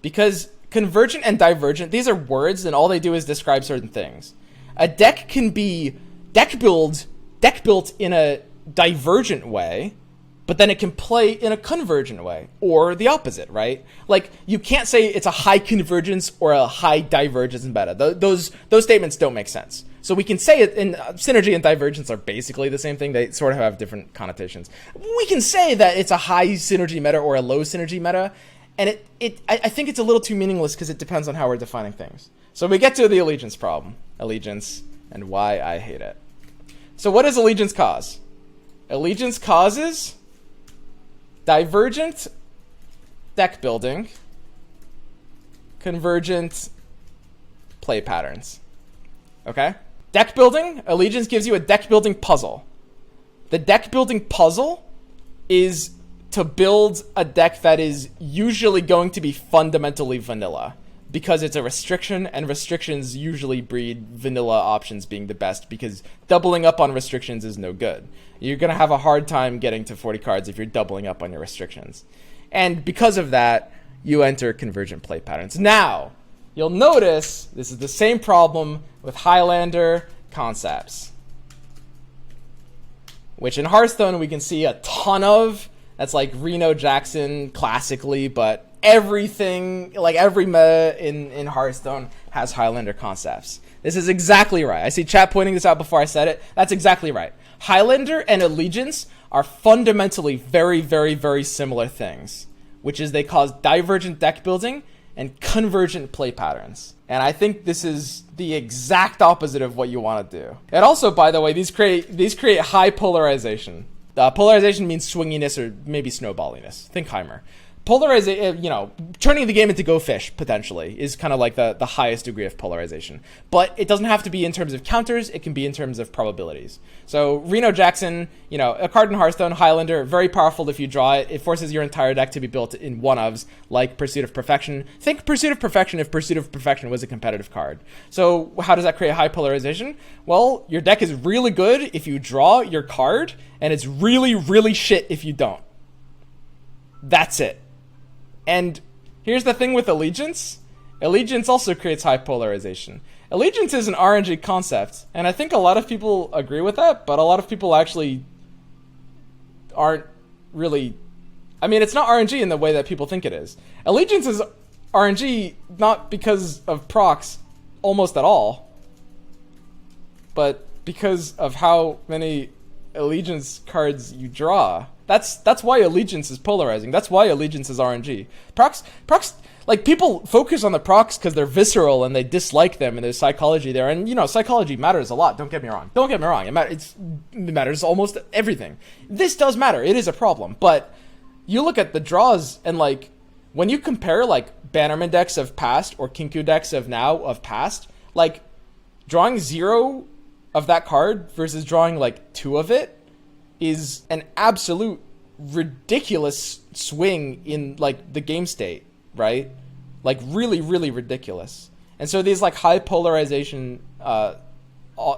Because convergent and divergent, these are words, and all they do is describe certain things. A deck can be deck built in a divergent way, but then it can play in a convergent way, or the opposite, right? Like, you can't say it's a high convergence or a high divergence meta. Those statements don't make sense. So we can say it, in synergy and divergence are basically the same thing. They sort of have different connotations. We can say that it's a high synergy meta or a low synergy meta, and I think it's a little too meaningless because it depends on how we're defining things. So we get to the allegiance problem. Allegiance and why I hate it. So what does Allegiance cause? Allegiance causes divergent deck building, convergent play patterns. Okay? Deck building, Allegiance gives you a deck building puzzle. The deck building puzzle is to build a deck that is usually going to be fundamentally vanilla, because it's a restriction, and restrictions usually breed vanilla options being the best, because doubling up on restrictions is no good. You're going to have a hard time getting to 40 cards if you're doubling up on your restrictions. And because of that, you enter convergent play patterns. Now, you'll notice this is the same problem with Highlander concepts, which in Hearthstone we can see a ton of. That's like Reno Jackson classically, but everything, like every meta in Hearthstone has Highlander concepts. This is exactly right. I see chat pointing this out before I said it. That's exactly right. Highlander and Allegiance are fundamentally very, very, very similar things, which is they cause divergent deck building and convergent play patterns. And I think this is the exact opposite of what you want to do. And also, by the way, these create high polarization. Polarization means swinginess or maybe snowballiness. Think Heimer. Polarization, turning the game into Go Fish, potentially, is kind of like the highest degree of polarization. But it doesn't have to be in terms of counters, it can be in terms of probabilities. So Reno Jackson, a card in Hearthstone, Highlander, very powerful if you draw it. It forces your entire deck to be built in one-ofs, like Pursuit of Perfection. Think Pursuit of Perfection if Pursuit of Perfection was a competitive card. So how does that create high polarization? Well, your deck is really good if you draw your card, and it's really, really shit if you don't. That's it. And here's the thing with Allegiance. Allegiance also creates high polarization. Allegiance is an RNG concept, and I think a lot of people agree with that, but a lot of people actually aren't really... I mean, it's not RNG in the way that people think it is. Allegiance is RNG not because of procs almost at all, but because of how many Allegiance cards you draw. That's why Allegiance is polarizing. That's why Allegiance is RNG. Procs, like, people focus on the procs because they're visceral and they dislike them and there's psychology there. And, psychology matters a lot. Don't get me wrong. It matters almost everything. This does matter. It is a problem. But you look at the draws and, like, when you compare, like, Bannerman decks of past or Kinku decks of now of past, like, drawing 0 of that card versus drawing, like, 2 of it is an absolute ridiculous swing in, like, the game state, right? Like, really, really ridiculous. And so these, like, high polarization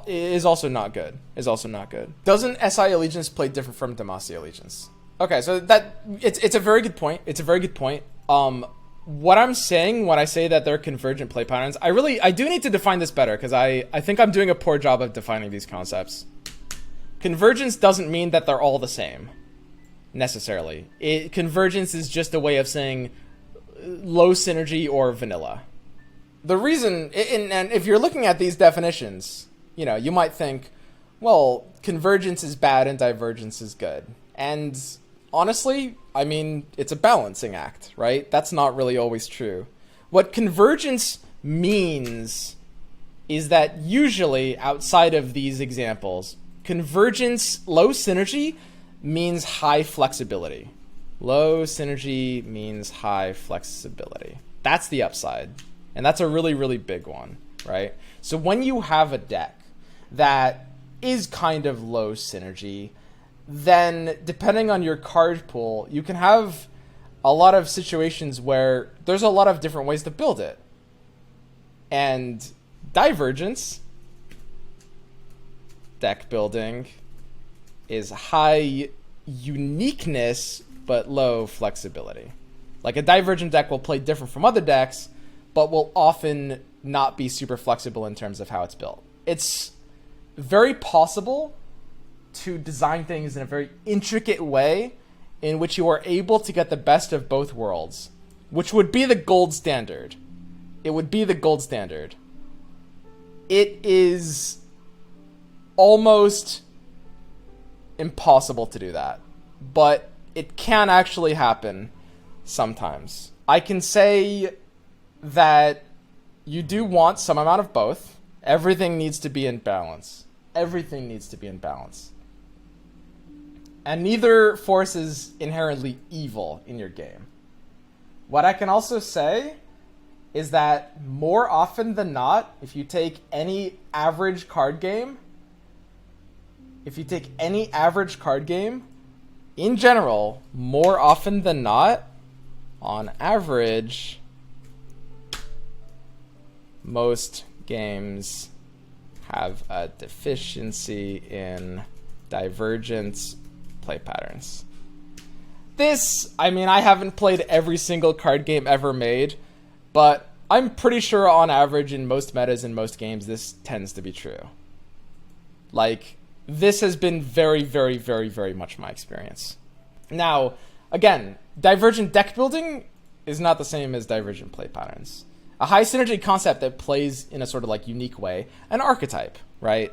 is also not good. Doesn't SI Allegiance play different from Demacia Allegiance? Okay, so it's a very good point. What I'm saying when I say that they're convergent play patterns, I do need to define this better, because I think I'm doing a poor job of defining these concepts. Convergence doesn't mean that they're all the same, necessarily. Convergence is just a way of saying low synergy or vanilla. The reason, and if you're looking at these definitions, you might think, well, convergence is bad and divergence is good. And honestly, I mean, it's a balancing act, right? That's not really always true. What convergence means is that usually, outside of these examples, convergence, low synergy, means high flexibility. Low synergy means high flexibility. That's the upside. And that's a really, really big one, right? So when you have a deck that is kind of low synergy, then depending on your card pool, you can have a lot of situations where there's a lot of different ways to build it. And Divergence deck building is high uniqueness but low flexibility. Like, a Divergent deck will play different from other decks, but will often not be super flexible in terms of how it's built. It's very possible to design things in a very intricate way in which you are able to get the best of both worlds, which would be the gold standard. It would be the gold standard. It is almost impossible to do that, but it can actually happen sometimes. I can say that you do want some amount of both. Everything needs to be in balance. everything needs to be in balance. And neither force is inherently evil in your game. What I can also say is that more often than not, if you take any average card game, in general, more often than not, on average, most games have a deficiency in divergence play patterns. This, I mean, I haven't played every single card game ever made, but I'm pretty sure on average in most metas in most games, this tends to be true. Like, this has been very, very, very, very much my experience. Now, again, divergent deck building is not the same as divergent play patterns. A high synergy concept that plays in a sort of like unique way, an archetype, right?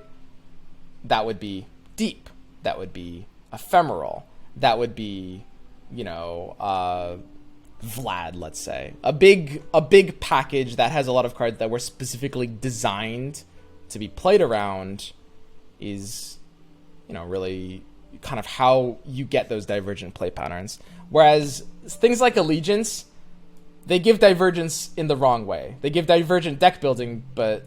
That would be deep. That would be ephemeral. That would be, you know, Vlad, let's say. A big package that has a lot of cards that were specifically designed to be played around is, you know, really kind of how you get those divergent play patterns. Whereas things like Allegiance, they give divergence in the wrong way. They give divergent deck building, but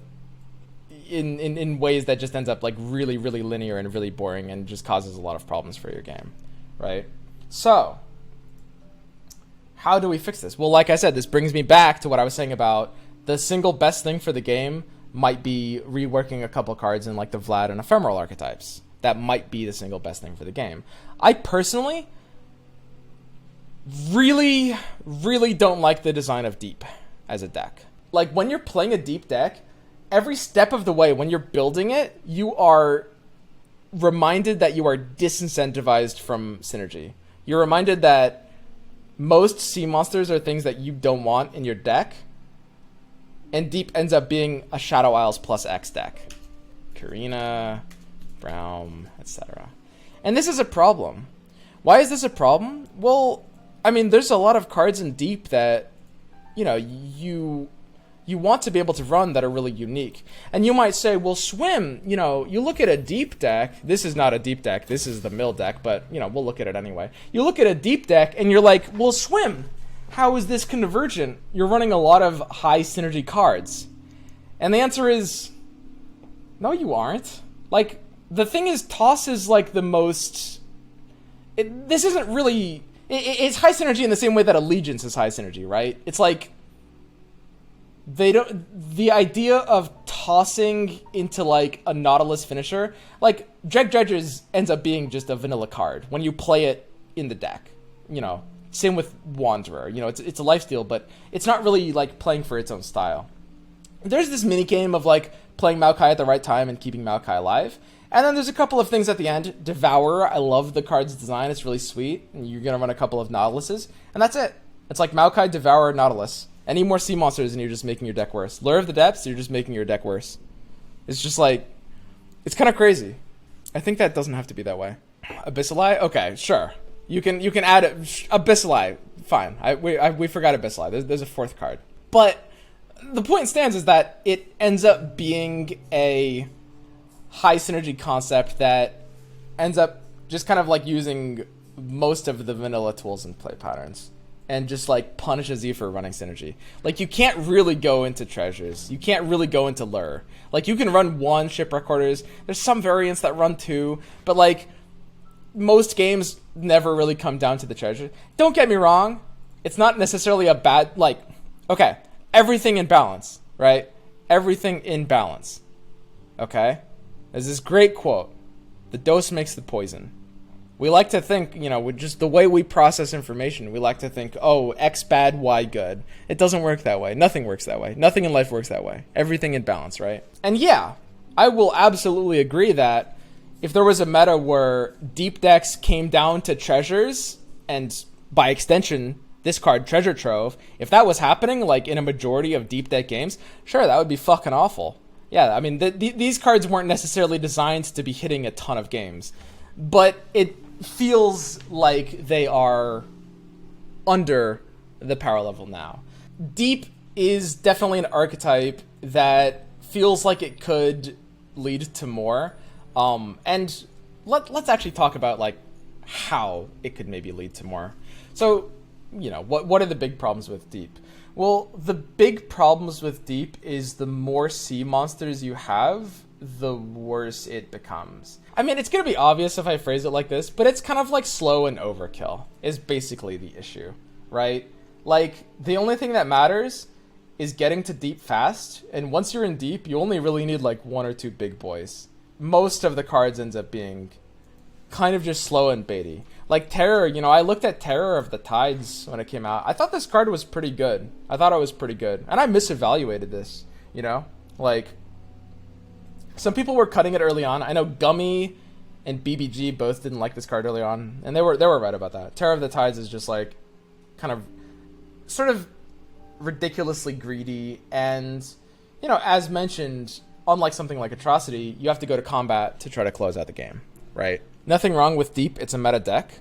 in ways that just ends up like really, really linear and really boring and just causes a lot of problems for your game, right? So, how do we fix this? Well, like I said, this brings me back to what I was saying about the single best thing for the game might be reworking a couple cards in like the Vlad and ephemeral archetypes. That might be the single best thing for the game. I personally really, really don't like the design of deep as a deck. Like, when you're playing a deep deck, every step of the way when you're building it, you are reminded that you are disincentivized from synergy. You're reminded that most sea monsters are things that you don't want in your deck, and deep ends up being a Shadow Isles plus X deck. Karina, Braum, etc. And this is a problem. Why is this a problem? Well, I mean, there's a lot of cards in deep that, you know, you want to be able to run that are really unique. And you might say, well, Swim, you know, you look at a deep deck. This is not a deep deck. This is the mill deck, but, you know, we'll look at it anyway. You look at a deep deck and you're like, well, Swim, how is this convergent? You're running a lot of high synergy cards. And the answer is, no, you aren't. Like, the thing is, Toss is like the most... this isn't really... it's high synergy in the same way that Allegiance is high synergy, right? It's like... the idea of tossing into like a Nautilus finisher, like Dread Dredgers ends up being just a vanilla card when you play it in the deck, you know. Same with Wanderer, you know, it's a lifesteal, but it's not really like playing for its own style. There's this mini game of like playing Maokai at the right time and keeping Maokai alive. And then there's a couple of things at the end. Devourer, I love the card's design, it's really sweet, and you're gonna run a couple of Nautiluses, and that's it. It's like Maokai, Devourer, Nautilus. Any more sea monsters and you're just making your deck worse. Lure of the Depths, you're just making your deck worse. It's just like, it's kind of crazy. I think that doesn't have to be that way. Abyssal, okay, sure. You can add Abyssal, fine. We forgot Abyssal. There's a fourth card. But the point stands is that it ends up being a high synergy concept that ends up just kind of like using most of the vanilla tools and play patterns, and just like punishes you for running synergy. Like, you can't really go into treasures. You can't really go into lure. Like, you can run one shipwreck quarters. There's some variants that run two, but like most games never really come down to the treasure. Don't get me wrong. It's not necessarily a bad, like, okay, everything in balance, right? Everything in balance. Okay? There's this great quote. The dose makes the poison. We like to think, you know, with just the way we process information, we like to think, oh, X bad, Y good. It doesn't work that way. Nothing works that way. Nothing in life works that way. Everything in balance, right? And yeah, I will absolutely agree that if there was a meta where deep decks came down to treasures, and by extension, this card, Treasure Trove, if that was happening, like in a majority of deep deck games, sure, that would be fucking awful. Yeah, I mean, these cards weren't necessarily designed to be hitting a ton of games, but it feels like they are under the power level now. Deep is definitely an archetype that feels like it could lead to more, And let's actually talk about like how it could maybe lead to more. So, what are the big problems with Deep? Well, the big problems with Deep is the more sea monsters you have, the worse it becomes. I mean, it's going to be obvious if I phrase it like this, but it's kind of like slow and overkill is basically the issue, right? Like, the only thing that matters is getting to Deep fast, and once you're in Deep, you only really need like 1 or 2 big boys. Most of the cards ends up being kind of just slow and baity. Like Terror, I looked at Terror of the Tides when it came out. I thought this card was pretty good. I thought it was pretty good. And I misevaluated this, Like, some people were cutting it early on. I know Gummy and BBG both didn't like this card early on. And they were right about that. Terror of the Tides is just like, kind of, sort of ridiculously greedy. And, as mentioned, unlike something like Atrocity, you have to go to combat to try to close out the game, right? Nothing wrong with Deep, it's a meta deck.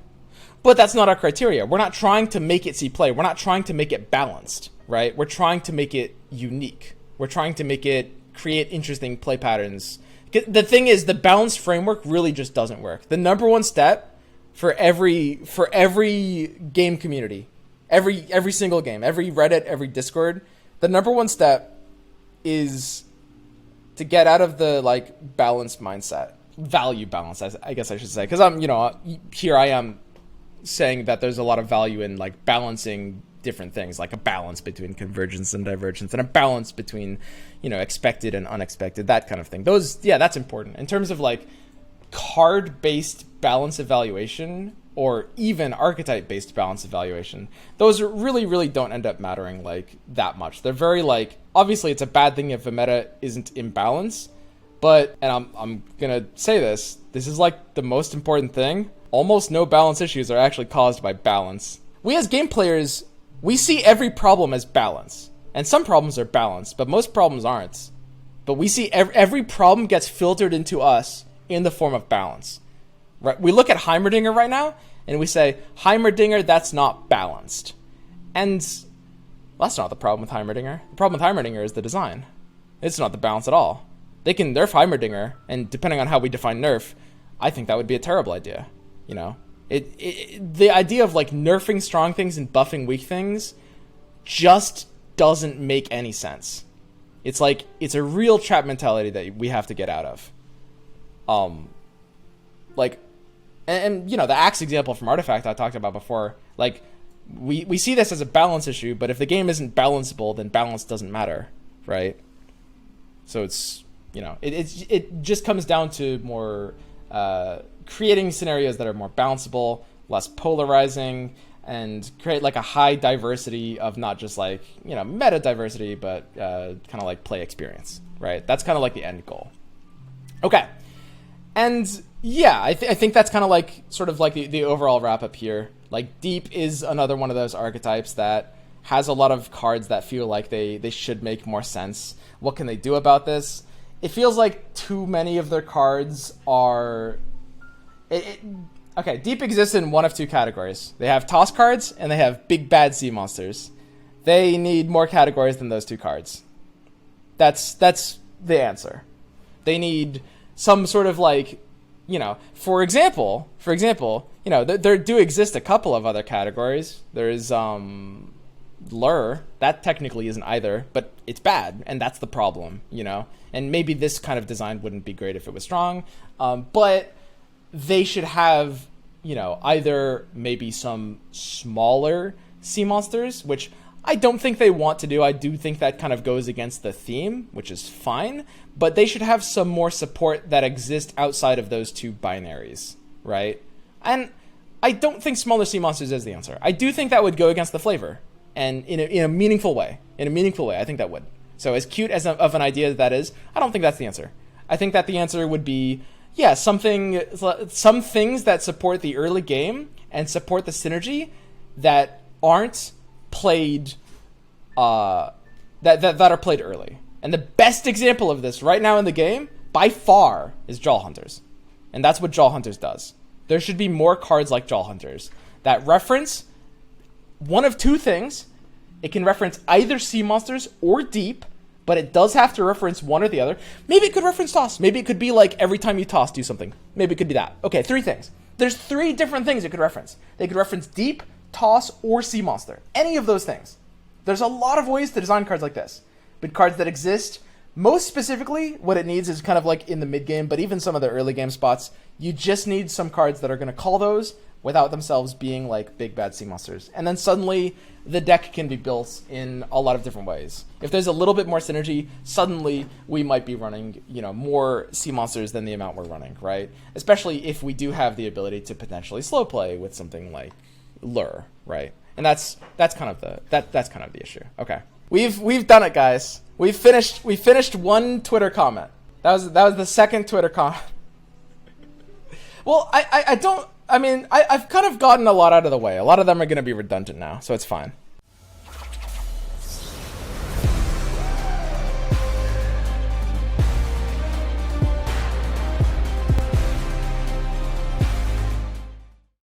But that's not our criteria. We're not trying to make it see play. We're not trying to make it balanced, right? We're trying to make it unique. We're trying to make it create interesting play patterns. The thing is, the balanced framework really just doesn't work. The number one step for every game community, every single game, every Reddit, every Discord, the number one step is to get out of the like balanced mindset. Value balance, I guess I should say, because I'm, here I am saying that there's a lot of value in like balancing different things, like a balance between convergence and divergence, and a balance between, expected and unexpected, that kind of thing. That's important. In terms of like card-based balance evaluation or even archetype-based balance evaluation, those really, really don't end up mattering like that much. They're very like, obviously it's a bad thing if a meta isn't in balance. But, and I'm gonna say this is like the most important thing. Almost no balance issues are actually caused by balance. We as game players, we see every problem as balance. And some problems are balanced, but most problems aren't. But we see every problem gets filtered into us in the form of balance. Right? We look at Heimerdinger right now, and we say, Heimerdinger, that's not balanced. And well, that's not the problem with Heimerdinger. The problem with Heimerdinger is the design. It's not the balance at all. They can nerf Heimerdinger, and depending on how we define nerf, I think that would be a terrible idea. The idea of like nerfing strong things and buffing weak things just doesn't make any sense. It's like, it's a real trap mentality that we have to get out of. The Axe example from Artifact I talked about before, like, we see this as a balance issue, but if the game isn't balanceable, then balance doesn't matter, right? So it's, it just comes down to more creating scenarios that are more balanceable, less polarizing, and create like a high diversity of not just like, meta diversity, but kind of like play experience, right? That's kind of like the end goal. Okay. And yeah, I think that's kind of like sort of like the overall wrap up here. Like Deep is another one of those archetypes that has a lot of cards that feel like they should make more sense. What can they do about this? It feels like too many of their cards are... Okay, Deep exists in one of two categories. They have toss cards, and they have big bad sea monsters. They need more categories than those two cards. That's the answer. They need some sort of like, for example, there do exist a couple of other categories. There's Lure. That technically isn't either, but it's bad, and that's the problem, And maybe this kind of design wouldn't be great if it was strong, but they should have, either maybe some smaller sea monsters, which I don't think they want to do. I do think that kind of goes against the theme, which is fine, but they should have some more support that exists outside of those two binaries, right? And I don't think smaller sea monsters is the answer. I do think that would go against the flavor, and in a meaningful way. I think that would. So as cute as of an idea that is, I don't think that's the answer. I think that the answer would be, some things that support the early game and support the synergy that aren't played, that are played early. And the best example of this right now in the game, by far, is Jaw Hunters. And that's what Jaw Hunters does. There should be more cards like Jaw Hunters that reference one of two things. It can reference either sea monsters or Deep, but it does have to reference one or the other. Maybe it could reference toss. Maybe it could be like every time you toss, do something. Maybe it could be that. Okay, 3 things. There's 3 different things it could reference. They could reference deep, toss, or sea monster. Any of those things. There's a lot of ways to design cards like this. But cards that exist, most specifically, what it needs is kind of like in the mid game, but even some of the early game spots, you just need some cards that are going to call those without themselves being like big bad sea monsters. And then suddenly the deck can be built in a lot of different ways. If there's a little bit more synergy, suddenly we might be running, more sea monsters than the amount we're running, right? Especially if we do have the ability to potentially slow play with something like Lure, right? And that's kind of the issue. Okay. We've done it, guys. We finished one Twitter comment. That was the second Twitter comment. Well, I've kind of gotten a lot out of the way. A lot of them are going to be redundant now, so it's fine.